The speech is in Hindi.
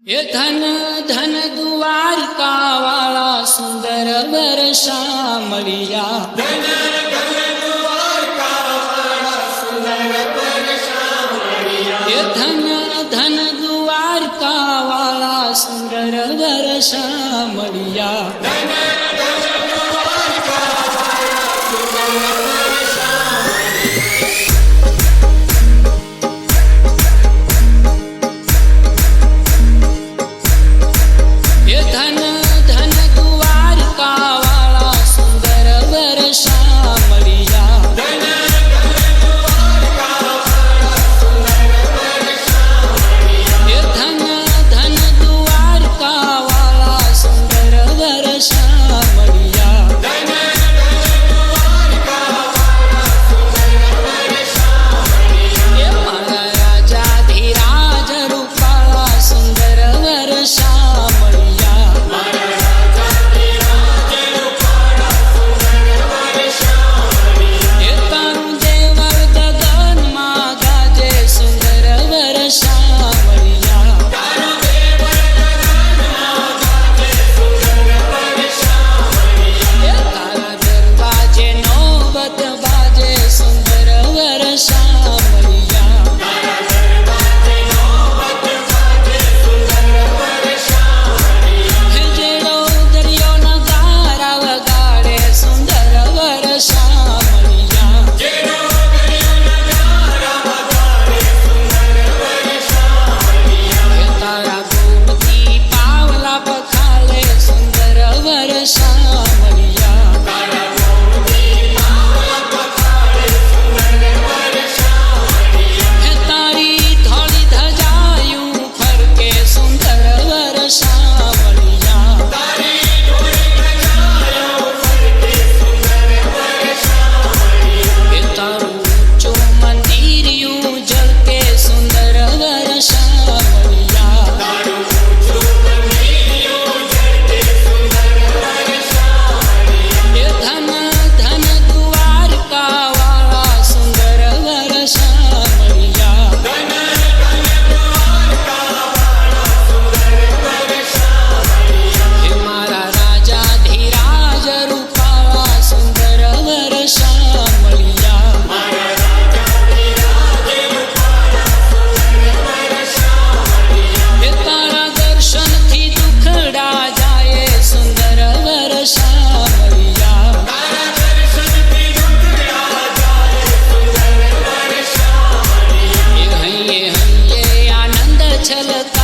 ये धन धन द्वारिका वाला सुंदर वर्षा मलिया। धन धन द्वारिका वाला सुंदर वर्षा मलिया। ये धन धन द्वारिका वाला सुंदर वर्षा मलिया। धन धन द्वारिका वाला सुंदर वर्षा ये धन धन द्वारिका वाला सुंदर वर्षा मलिया। धन धन द्वारिका वाला सुंदर वर्षा मलिया। ये धन धन द्वारिका वाला सुंदर वर्षा मलिया। धन धन द्वारिका वाला सुंदर वर्षा मलिया। ये मारा राजा धीराज रूपाला सुंदर वर्षा मलिया। मारा राजा धीराज रूपाला सुंदर वर्षा मलिया। ये तारू देवर गगन मा गाजे सुंदर वर्षा मलिया। तारू देवर गगन मा गाजे सुंदर वर्षा मलिया। ये तारा दरवाजे नौबत बाजे सुंदर वर्षा मलिया। तारा दरवाजे नौबत बाजे सुंदर वर्षा मलिया। हे जेड़ो दरियो नगारा वगाड़े सुंदर वर्षा मलिया। जेड़ो दरियो नगारा वगाड़े सुंदर वर्षा मलिया। ये तारा गोमती पावला पखाले सुंदर वर्षा मलिया। तारा गोमती पावला पखाड़े सुंदर वर्षा मलिया। हे तारी थोड़ी धजायूं फरके सुंदर वर्षा मलिया। तारी थोड़ी धजायो फरके सुंदर वर्षा मलिया। ये तारू ऊंचो मंदिरियूं जलके सुंदर वर्षा मलिया। तारू ऊंचो मंदिरियो जलके सुंदर वर्षा मलिया। ये धन धन द्वारिका वाला सुंदर वर्षा मलिया। धन धन द्वारिका वाला सुंदर वर्षा मलिया। हे मारा राजा धीराज रूपाला सुंदर वर्षा मलिया। मारा राजा धीराज रूपाला सुंदर वर्षा मलिया। हे तारा दर्शन थी दुखड़ा जाए सुंदर वर्षा मलिया। तारा दर्शन थी दुखड़ा जाए सुंदर वर्षा मलिया। ये हइये आनंद छलक